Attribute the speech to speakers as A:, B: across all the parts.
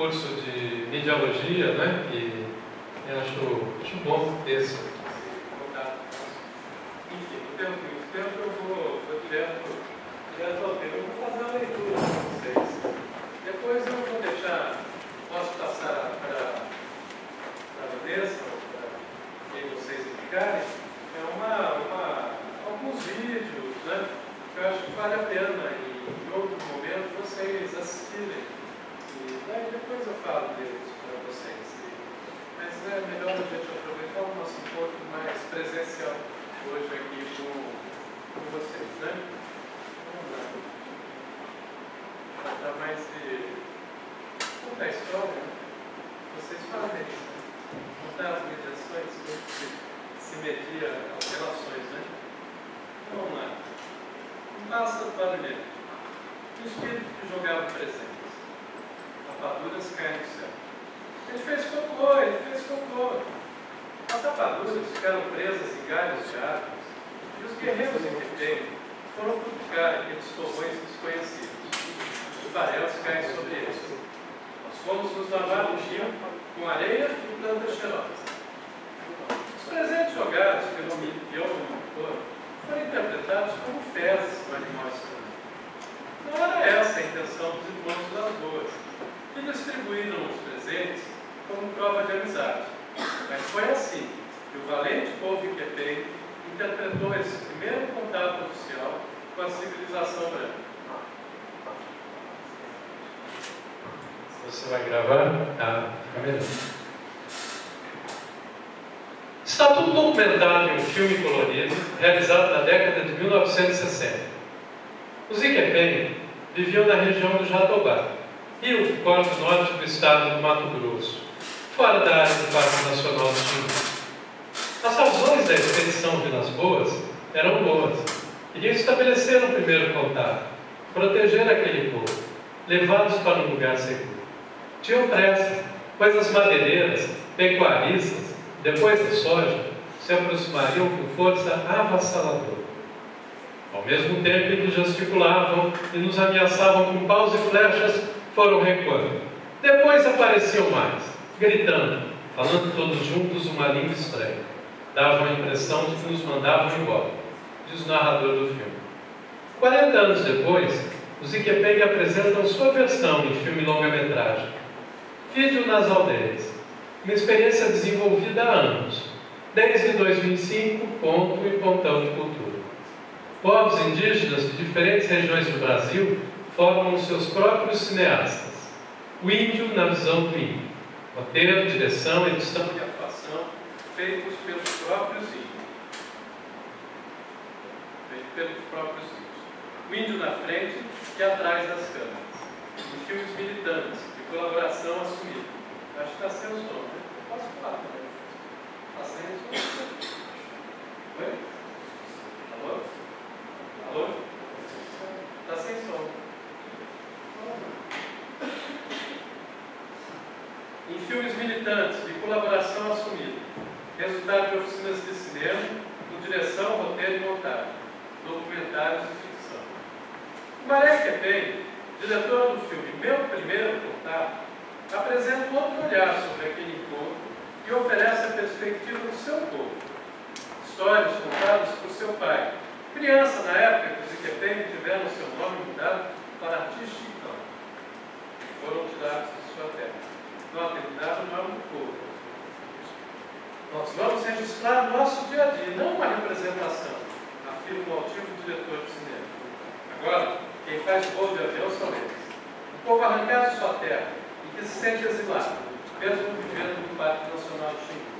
A: curso de mediologia, né? E eu acho bom ter esse contato. Enfim, não temos muito tempo, eu vou direto ao tema. Eu vou fazer uma leitura com vocês. Depois eu vou posso passar para a Vanessa, para quem vocês indicarem, alguns vídeos, né? Eu acho que vale a pena em outro momento vocês assistirem. E daí depois eu falo deles para vocês. Mas é melhor a gente aproveitar o nosso encontro mais presencial hoje aqui com vocês, né? Vamos lá. Para mais de contar a história, né? Vocês fazem isso, né? Contar as mediações, como se media as relações, né? Vamos lá. Um pássaro barulhento. Um espírito que jogava presentes. Rapaduras caem do céu. Ele fez cocô. As rapaduras ficaram presas em galhos de árvores, e os guerreiros em reteio foram cutucar aqueles torrões desconhecidos. Os farelos caem sobre eles. Nós fomos nos lavar no rio com areia e plantas cheirosas. Os presentes jogados pelo miolo motor foram interpretados como fezes do animal estranho. Não era essa a intenção dos irmãos das boas, que distribuíram os presentes como prova de amizade. Mas foi assim que o valente povo iquepengue interpretou esse primeiro contato oficial com a civilização branca. Você vai gravar? Tá, fica melhor. Está tudo documentado em um filme colorido, realizado na década de 1960. Os iquepengue viviam na região do Jatobá, rio que corta o norte do estado do Mato Grosso, fora da área do Parque Nacional do Xingu. As razões da expedição Vilas Boas eram boas. Queriam estabelecer um primeiro contato, proteger aquele povo, levá-los para um lugar seguro. Tinham pressa, pois as madeireiras, pecuaristas, depois da soja, se aproximariam com força avassaladora. Ao mesmo tempo que gesticulavam e nos ameaçavam com paus e flechas, foram recuando. Depois apareciam mais, gritando, falando todos juntos uma língua estranha. Davam a impressão de que nos mandavam embora, diz o narrador do filme. 40 anos depois, os iquepengue apresentam sua versão em filme longa-metragem. Vídeo nas aldeias. Uma experiência desenvolvida há anos, desde 2005, Ponto e Pontão de Cultura. Povos indígenas de diferentes regiões do Brasil formam os seus próprios cineastas. O índio na visão do índio. Roteiro, direção, edição e atuação feitos pelos próprios índios. O índio na frente e atrás das câmeras. Em filmes militantes, de colaboração assumida. Acho que está sem o som, né? Eu posso falar também. Está sem o som. Oi? Alô? Alô? Está sem som. Em filmes militantes, de colaboração assumida. Resultado de oficinas de cinema, com direção, roteiro e montagem. Documentários e ficção. O Maré Iquepengue, diretor do filme Meu Primeiro Contato, apresenta um outro olhar sobre aquele encontro e oferece a perspectiva do seu povo. Histórias contadas por seu pai, criança na época que os iquepengue tiveram seu nome mudado para Tixicão, que foram tirados de sua terra. Nota, mudado o nome do povo. Nós vamos registrar nosso dia a dia, não uma representação, afirma o altivo diretor de cinema. Agora, quem faz voo de avião são eles. O povo arrancado de sua terra e que se sente exilado, mesmo vivendo no Parque Nacional do Xingu.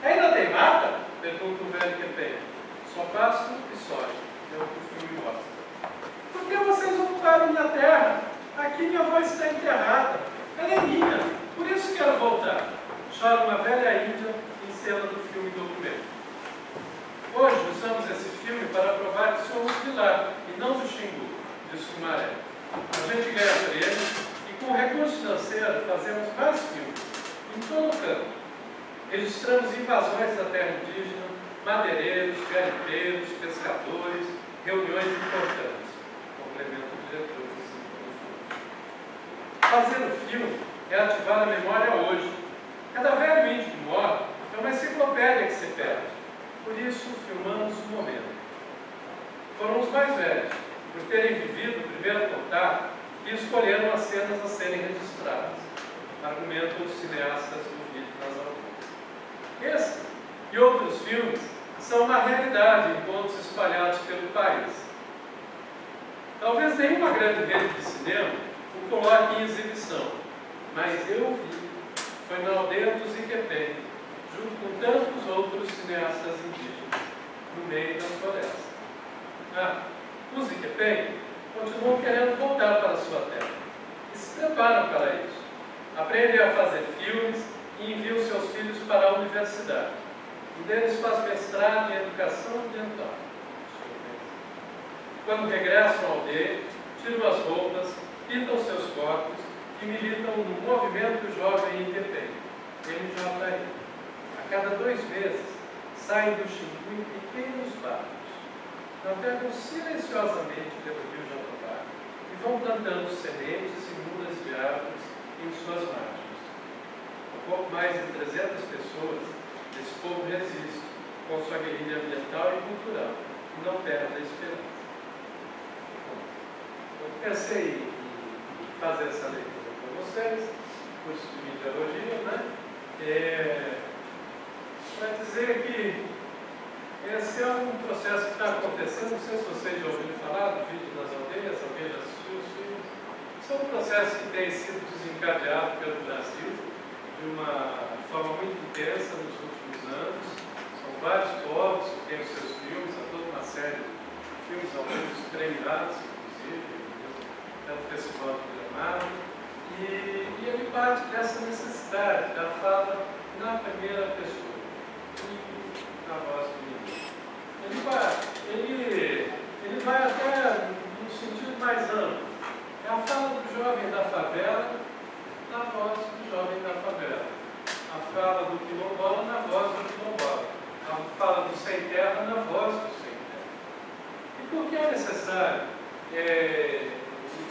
A: Ainda tem mata? Pergunta o velho iquepengue. Só pasto e soja, é o que o filme mostra. Por que vocês ocuparam minha terra? Aqui minha avó está enterrada. Ela é minha, por isso quero voltar. Chora uma velha índia em cena do filme documento. Hoje usamos esse filme para provar que somos de lá e não do Xingu, disse o Maré. A gente ganha prêmio e com recurso financeiro fazemos mais filmes, em todo o campo. Registramos invasões da terra indígena, madeireiros, garimpeiros, pescadores, reuniões importantes. Complementa o diretor do filme. Fazer o filme é ativar a memória hoje. Cada velho índio que morre é uma enciclopédia que se perde. Por isso, filmamos o momento. Foram os mais velhos, por terem vivido o primeiro contato, e escolheram as cenas a serem registradas, argumentam os cineastas do vídeo nas alturas. Esse e outros filmes são uma realidade em pontos espalhados pelo país. Talvez nenhuma grande rede de cinema o coloque em exibição, mas eu vi. Foi na aldeia dos Iquepé, junto com tantos outros cineastas indígenas, no meio da floresta. Os Iquepé continuam querendo voltar para a sua terra e se preparam para isso. Aprendem a fazer filmes e enviam seus filhos para a universidade. Um deles faz mestrado em educação ambiental. Quando regressam à aldeia, tiram as roupas, pintam seus corpos e militam no Movimento Jovem Independente, MJI. A cada 2 meses, saem do Xingu em pequenos barcos, navegam silenciosamente pelo rio Jatobá e vão plantando sementes e mudas de árvores em suas margens. Um pouco mais de 300 pessoas, esse povo resiste com sua guerrilha ambiental e cultural e não perde a esperança. Eu pensei em fazer essa leitura com vocês, curso de Mediologia, para dizer que esse é um processo que está acontecendo. Não sei se vocês já ouviram falar do vídeo das aldeias, alguém já assistiu os filmes. Isso é um processo que tem sido desencadeado pelo Brasil de uma forma muito intensa nos últimos anos. São vários povos que têm os seus filmes, há toda uma série de filmes, alguns premiados, inclusive, pelo Festival de Gramado. E ele parte dessa necessidade da fala na primeira pessoa, na voz do menino. Ele vai até num sentido mais amplo. É a fala do jovem da favela na voz do jovem da favela. A fala do quilombola na voz do quilombola. A fala do sem terra na voz do sem terra. E por que é necessário?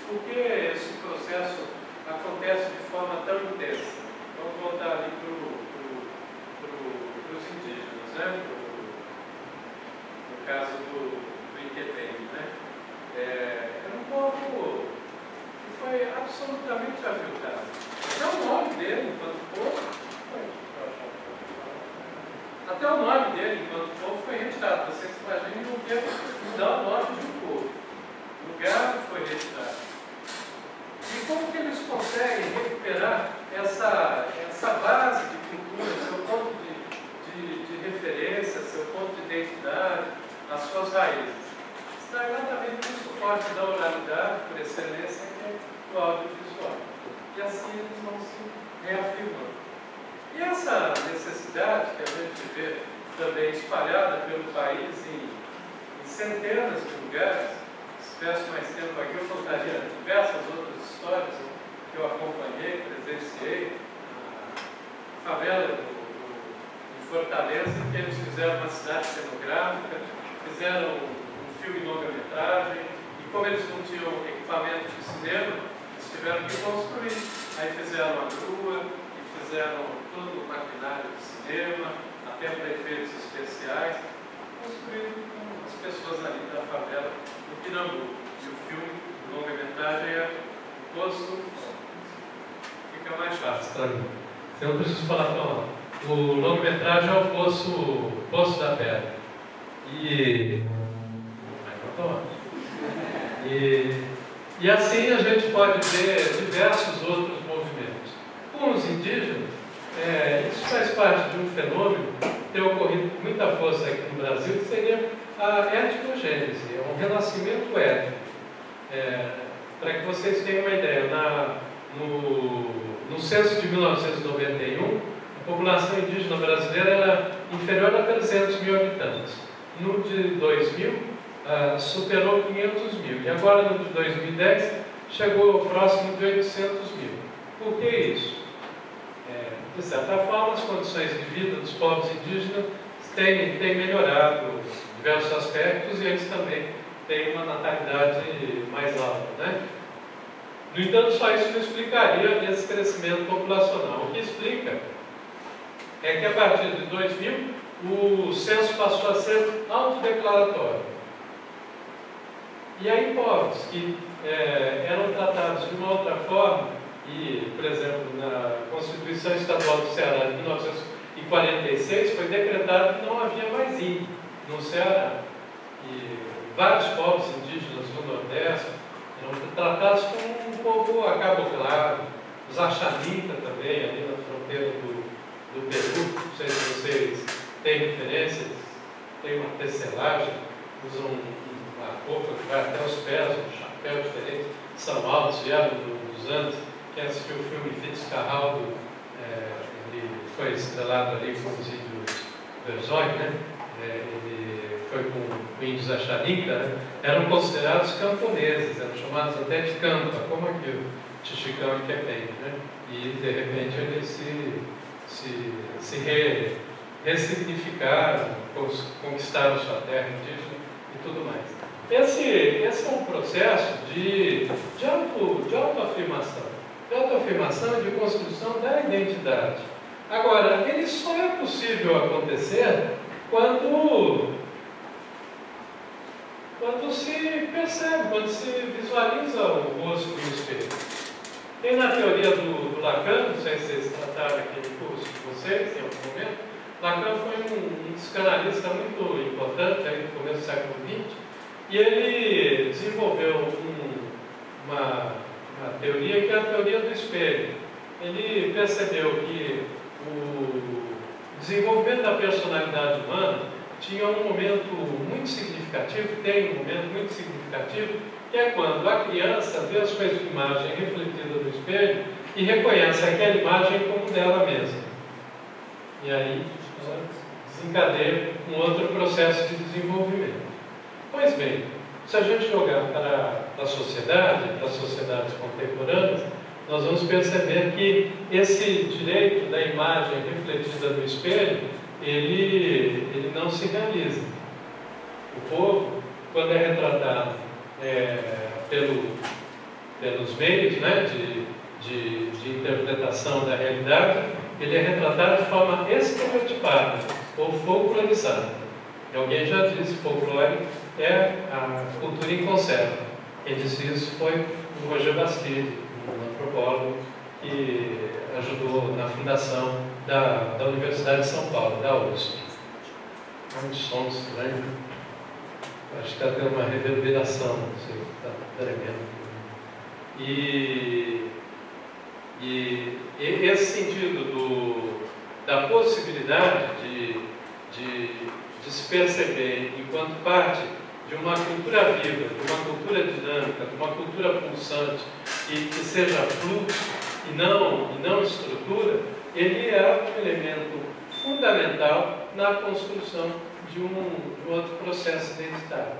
A: Por que esse processo acontece de forma tão intensa? Vamos voltar ali para os indígenas, no caso do Iquepé, é um povo que foi absolutamente aviltado. Até o nome dele, enquanto povo, foi retirado. Vocês imaginam o que é mudar o nome de um povo. O lugar foi retirado. E como que eles conseguem recuperar essa base de cultura, seu ponto de referência, seu ponto de identidade, as suas raízes? Está exatamente no suporte da oralidade, por excelência, que é o audiovisual. E assim eles vão se reafirmando. E essa necessidade que a gente vê também espalhada pelo país em centenas de lugares, se tivesse mais tempo aqui, eu contaria diversas outras histórias que eu acompanhei, presenciei. A favela de Fortaleza, que eles fizeram uma cidade cenográfica, fizeram um filme longa-metragem, e como eles não tinham equipamento de cinema, eles tiveram que construir. Aí fizeram a grua, e fizeram todo o maquinário de cinema, até para efeitos especiais, construído com as pessoas ali da favela do Pirambu. E o filme, o longa-metragem, é o Poço. Fica mais fácil para mim. Eu não preciso falar tão alto. O longa-metragem é o Poço da Pedra. E assim a gente pode ver diversos outros movimentos. Com os indígenas, isso faz parte de um fenômeno que tem ocorrido com muita força aqui no Brasil, que seria a etnogênese, um renascimento étnico. Para que vocês tenham uma ideia, no censo de 1991, a população indígena brasileira era inferior a 300 mil habitantes. No de 2000, superou 500 mil. E agora, no de 2010, chegou próximo de 800 mil. Por que isso? De certa forma, as condições de vida dos povos indígenas têm melhorado em diversos aspectos, e eles também têm uma natalidade mais alta, No entanto, só isso não explicaria esse crescimento populacional. O que explica é que a partir de 2000, o censo passou a ser autodeclaratório. E aí povos que eram tratados de uma outra forma, e, por exemplo, na Constituição Estadual do Ceará de 1946, foi decretado que não havia mais índio no Ceará. E vários povos indígenas do Nordeste eram tratados como um povo a cabo claro, os Axanita também, ali na fronteira do Peru. Não sei se vocês têm referências, tem uma tecelagem, usam uma roupa que vai até os pés, um chapéu diferente, são altos, vieram dos anos. Quem assistiu o filme Fitzcarraldo, ele foi estrelado ali com os índios Verzói, né? Ele foi com índios Axanica, né? Eram considerados camponeses, eram chamados até de campa, como aqui o Tichicão e Quepente, né? E de repente eles se ressignificaram, conquistaram sua terra indígena e tudo mais. Esse é um processo de autoafirmação. De autoafirmação e de construção da identidade. Agora, ele só é possível acontecer quando se percebe, quando se visualiza o rosto no espelho. Tem na teoria do Lacan, não sei se vocês trataram aqui no curso de vocês, em algum momento, Lacan foi um psicanalista muito importante, aí no começo do século XX, e ele desenvolveu uma teoria que é a teoria do espelho. Ele percebeu que o desenvolvimento da personalidade humana tinha um momento muito significativo, tem um momento muito significativo, que é quando a criança vê a sua imagem refletida no espelho e reconhece aquela imagem como dela mesma. E aí ela desencadeia um outro processo de desenvolvimento. Pois bem, se a gente jogar para a sociedade, para as sociedades contemporâneas, nós vamos perceber que esse direito da imagem refletida no espelho, ele não se realiza. O povo, quando é retratado pelos meios, né, de interpretação da realidade, ele é retratado de forma estereotipada ou folclorizada. E alguém já disse, folclore é a cultura em conserva. Quem disse isso foi o Roger Bastide, um antropólogo que ajudou na fundação da Universidade de São Paulo, da USP. É um som estranho. Acho que está tendo uma reverberação, não sei, está tremendo. E esse sentido da possibilidade de se perceber enquanto parte de uma cultura viva, de uma cultura dinâmica, de uma cultura pulsante, que seja fluxo e não estrutura, ele é um elemento fundamental na construção de um outro processo identitário.